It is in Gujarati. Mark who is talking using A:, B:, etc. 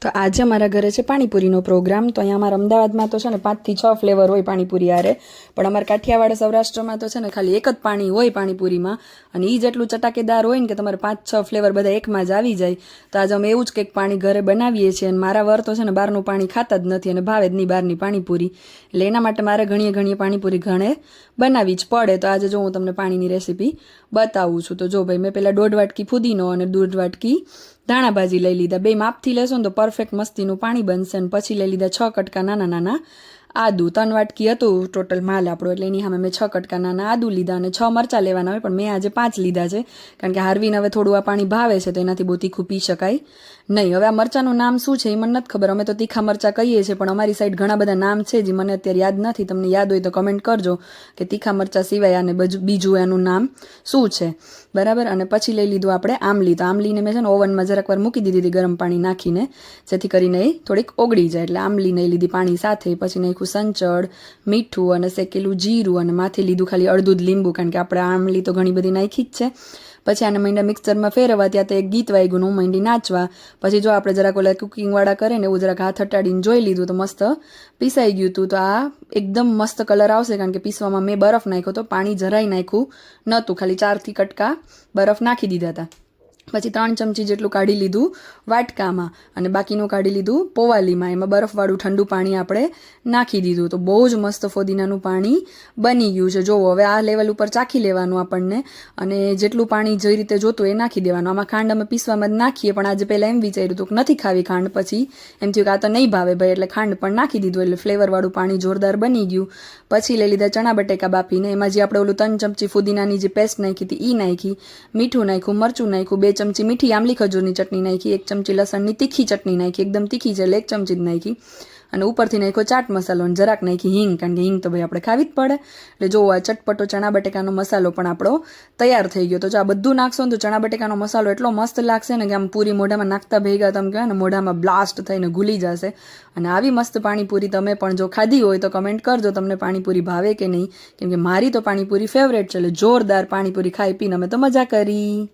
A: તો આજે અમારા ઘરે છે પાણીપુરીનો પ્રોગ્રામ. તો અહીંયા અમારા અમદાવાદમાં તો છે ને 5 થી 6 ફ્લેવર હોય પાણીપુરી આરે, પણ અમારા કાઠિયાવાડ સૌરાષ્ટ્રમાં તો છે ને ખાલી એક જ પાણી હોય પાણીપુરીમાં, અને એ જેટલું ચટાકેદાર હોય ને કે તમારે 5-6 ફ્લેવર બધા એકમાં જ આવી જાય. તો આજે અમે એવું જ કંઈક પાણી ઘરે બનાવીએ છીએ, અને મારા વર તો છે ને બહારનું પાણી ખાતા જ નથી અને ભાવે જ નહીં બહારની પાણીપુરી, એટલે એના માટે મારે ઘણીએ પાણીપુરી ઘણે બનાવી જ પડે. તો આજે જો હું તમને પાણીની રેસીપી બતાવું છું. તો જો ભાઈ, મેં પહેલાં 1.5 વાટકી ફુદીનો અને 1.5 વાટકી ધાણા ભાજી લઈ લીધા. બે માપથી લેશો ને તો પરફેક્ટ મસ્તીનું પાણી બનશે. અને પછી લઈ લીધા 6 કટકા નાના આદુ. 3 વાટકી હતું ટોટલ માલ આપણો, એટલે એની સામે મેં 6 કટકા નાના આદુ લીધા, અને 6 મરચાં લેવાના હોય, પણ મેં આજે 5 લીધા છે, કારણ કે હાર્વીને હવે થોડું આ પાણી ભાવે છે, તો એનાથી બહુ તીખું પી શકાય નહીં. હવે આ મરચાંનું નામ શું છે એ મને નથી ખબર, અમે તો તીખા મરચાં કહીએ છીએ, પણ અમારી સાઈડ ઘણા બધા નામ છે જે મને અત્યારે યાદ નથી. તમને યાદ હોય તો કમેન્ટ કરજો કે તીખા મરચાં સિવાય આને બીજું એનું નામ શું છે, બરાબર. અને પછી લઈ લીધું આપણે આમલી. તો આમલીને મેં છે ને ઓવનમાં જરાક વાર મૂકી દીધી હતી ગરમ પાણી નાખીને, જેથી કરીને એ થોડીક ઓગળી જાય, એટલે આમલી નહીં લીધી પાણી સાથે. પછી નાખ્યું સંચળ, મીઠું અને શેકેલું જીરું, અને માથે લીધું ખાલી અડધું જ લીંબુ, કારણ કે આપણે આમલી તો ઘણી બધી નાખી જ છે. પછી આને માંડ્યા મિક્સરમાં ફેરવવા, ત્યાં તો એક ગીત વાગ્યું, હું માંડી નાચવા. પછી જો આપણે જરાક ઓલા કુકિંગવાળા કરે ને એવું જરાક હાથ હટાડીને જોઈ લીધું તો મસ્ત પીસાઈ ગયું હતું. તો આ એકદમ મસ્ત કલર આવશે, કારણ કે પીસવામાં મેં બરફ નાખ્યો તો, પાણી જરાય નાખ્યું નહોતું, ખાલી 4 કટકા બરફ નાખી દીધા હતા. પછી 3 ચમચી જેટલું કાઢી લીધું વાટકામાં, અને બાકીનું કાઢી લીધું પોવાલીમાં. એમાં બરફવાળું ઠંડુ પાણી આપણે નાખી દીધું. તો બહુ જ મસ્ત ફોદીનાનું પાણી બની ગયું છે. જોવો, હવે આ લેવલ ઉપર ચાખી લેવાનું આપણને, અને જેટલું પાણી જે રીતે જોતું એ નાખી દેવાનું. આમાં ખાંડ અમે પીસવામાં જ નાખીએ, પણ આજે પહેલાં એમ વિચાર્યું હતું કે નથી ખાવી ખાંડ, પછી એમ થયું કે આ તો નહીં ભાવે ભાઈ, એટલે ખાંડ પણ નાખી દીધું, એટલે ફ્લેવરવાળું પાણી જોરદાર બની ગયું. પછી લઈ લીધા ચણા બટેકા બાફીને, એમાં જે આપણે ઓલું 3 ચમચી ફુદીનાની જે પેસ્ટ નાખી હતી એ નાખી, મીઠું નાખ્યું, મરચું નાખ્યું, 2 ચમચી મીઠી આમલી ખજૂરની ચટણી નાખી, 1 ચમચી લસણની તીખી ચટણી નાખી, એકદમ તીખી છે એટલે 1 ચમચી જ નાખી, અને ઉપરથી નાખ્યો ચાટ મસાલો, અને જરાક નાખી હિંગ, કારણ કે હિંગ તો ભાઈ આપણે ખાવી જ પડે. એટલે જો આ ચટપટો ચણા બટેકાનો મસાલો પણ આપણો તૈયાર થઈ ગયો. તો જો આ બધું નાખશો ને તો ચણા બટેકાનો મસાલો એટલો મસ્ત લાગશે ને કે આમ પૂરી મોઢામાં નાખતા ભેગા તમે કહેવાય ને મોઢામાં બ્લાસ્ટ થઈને ઘૂલી જશે. અને આવી મસ્ત પાણીપુરી તમે પણ જો ખાધી હોય તો કમેન્ટ કરજો તમને પાણીપુરી ભાવે કે નહીં, કેમ કે મારી તો પાણીપુરી ફેવરેટ છે. એટલે જોરદાર પાણીપુરી ખાઈ પીને અમે તો મજા કરી.